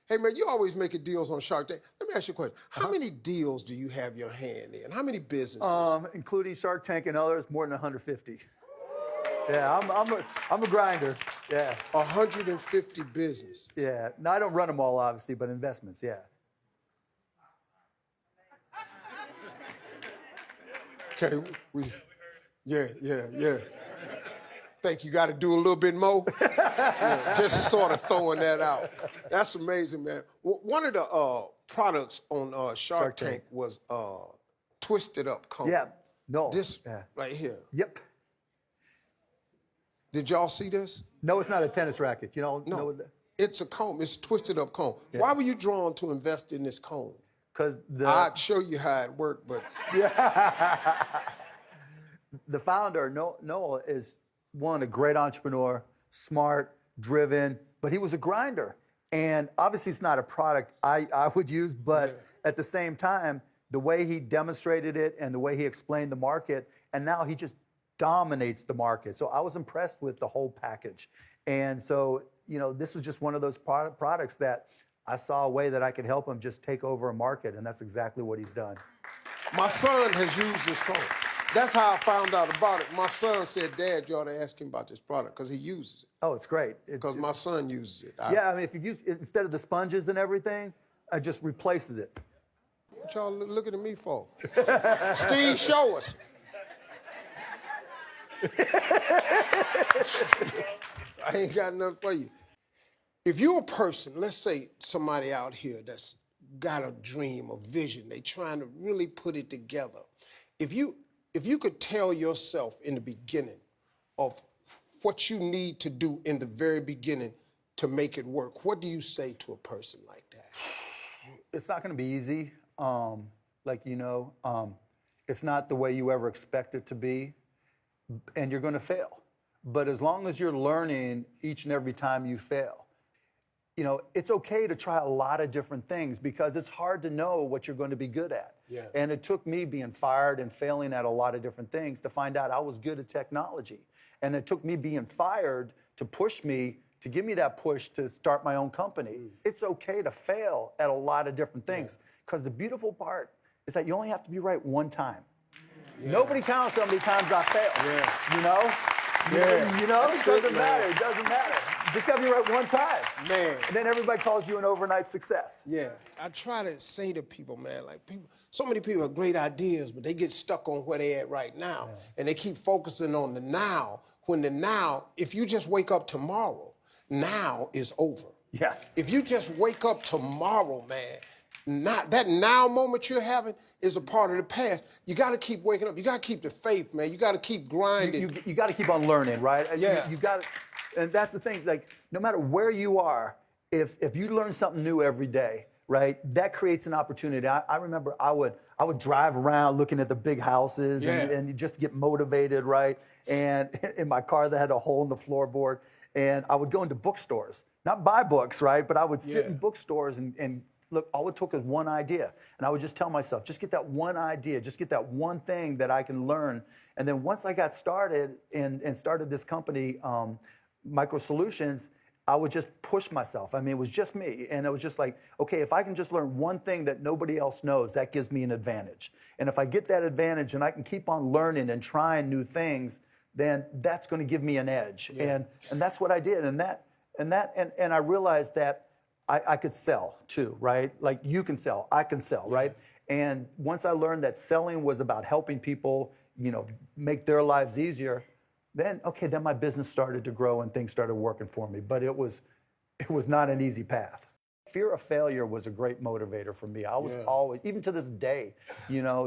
Hey, man, you always making deals on Shark Tank. Let me ask you a question. How many deals do you have your hand in? How many businesses? Including Shark Tank and others, more than 150. Yeah, I'm a grinder. Yeah. 150 businesses. Yeah. No, I don't run them all, obviously, but investments, yeah. Okay, yeah. Think you got to do a little bit more? Yeah, just sort of throwing that out. That's amazing, man. One of the products on Shark Tank was Twisted Up Cone. Yeah. No. This right here. Yep. Did y'all see this? No, it's not a tennis racket. You know? No. It's a cone. It's a Twisted Up cone. Yeah. Why were you drawn to invest in this cone? Because I'd show you how it worked, but... The founder, Noah, is a great entrepreneur, smart, driven, but he was a grinder. And obviously it's not a product I would use, but at the same time, the way he demonstrated it and the way he explained the market, and now he just dominates the market. So I was impressed with the whole package. And so, this was just one of those products that I saw a way that I could help him just take over a market, and that's exactly what he's done. My son has used this cone. That's how I found out about it. My son said, Dad, you ought to ask him about this product because he uses it. Oh, it's great. Because my son uses it. Yeah, I mean, if you use it, instead of the sponges and everything, it just replaces it. What y'all looking at me for? Steve, show us. I ain't got nothing for you. If you're a person, let's say somebody out here that's got a dream, a vision, they trying to really put it together. If you could tell yourself in the beginning of what you need to do in the very beginning to make it work, what do you say to a person like that? It's not going to be easy. It's not the way you ever expect it to be, and you're going to fail. But as long as you're learning each and every time you fail, it's okay to try a lot of different things because it's hard to know what you're going to be good at. Yeah. And it took me being fired and failing at a lot of different things to find out I was good at technology. And it took me being fired to push me, to give me that push to start my own company. It's okay to fail at a lot of different things because the beautiful part is that you only have to be right one time. Yeah. Nobody counts how many times I fail. Yeah. It doesn't matter. It doesn't matter. You just got to be right one time. Man. And then everybody calls you an overnight success. Yeah. I try to say to people, man, so many people have great ideas, but they get stuck on where they at right now. Yeah. And they keep focusing on the now, when the now, if you just wake up tomorrow, now is over. Yeah. If you just wake up tomorrow, man, that now moment you're having is a part of the past. You got to keep waking up. You got to keep the faith, man. You got to keep grinding. You got to keep on learning, right? Yeah. You got, and that's the thing. Like, no matter where you are, if you learn something new every day, right, that creates an opportunity. I remember I would drive around looking at the big houses and just get motivated, right? And in my car that had a hole in the floorboard, and I would go into bookstores, not buy books, right? But I would sit in bookstores and look, all it took is one idea. And I would just tell myself, just get that one idea, just get that one thing that I can learn. And then once I got started and started this company, Micro Solutions, I would just push myself. I mean, it was just me. And it was just like, okay, if I can just learn one thing that nobody else knows, that gives me an advantage. And if I get that advantage and I can keep on learning and trying new things, then that's going to give me an edge. Yeah. And that's what I did. And I realized that I could sell too, right? Like you can sell, I can sell, right? And once I learned that selling was about helping people, make their lives easier, then my business started to grow and things started working for me. But it was not an easy path. Fear of failure was a great motivator for me. I was always, even to this day,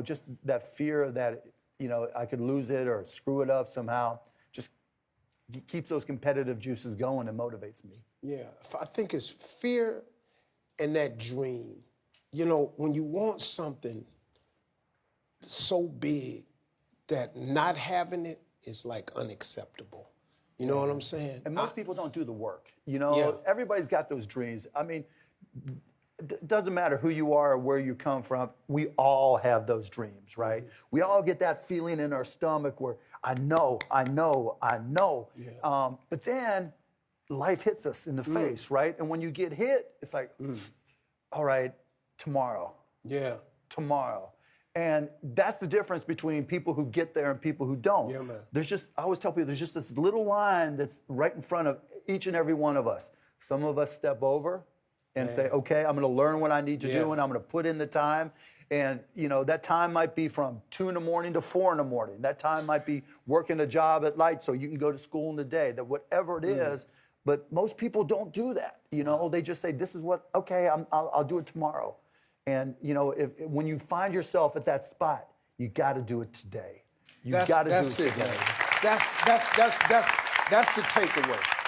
just that fear that, I could lose it or screw it up somehow, just keeps those competitive juices going and motivates me. Yeah, I think it's fear and that dream. When you want something so big that not having it is like unacceptable. You know what I'm saying? And most people don't do the work. Everybody's got those dreams. I mean, it doesn't matter who you are or where you come from. We all have those dreams, right? Mm-hmm. We all get that feeling in our stomach where I know. Yeah. But then life hits us in the face, right? And when you get hit, it's like, all right, tomorrow. Yeah. Tomorrow. And that's the difference between people who get there and people who don't. Yeah, man. I always tell people, there's just this little line that's right in front of each and every one of us. Some of us step over and say, okay, I'm going to learn what I need to do, and I'm going to put in the time. And, that time might be from 2 in the morning to 4 in the morning. That time might be working a job at night so you can go to school in the day, that whatever it is. But most people don't do that. They just say, this is what, okay, I'll do it tomorrow. And, when you find yourself at that spot, you got to do it today. You got to do it today. That's the takeaway.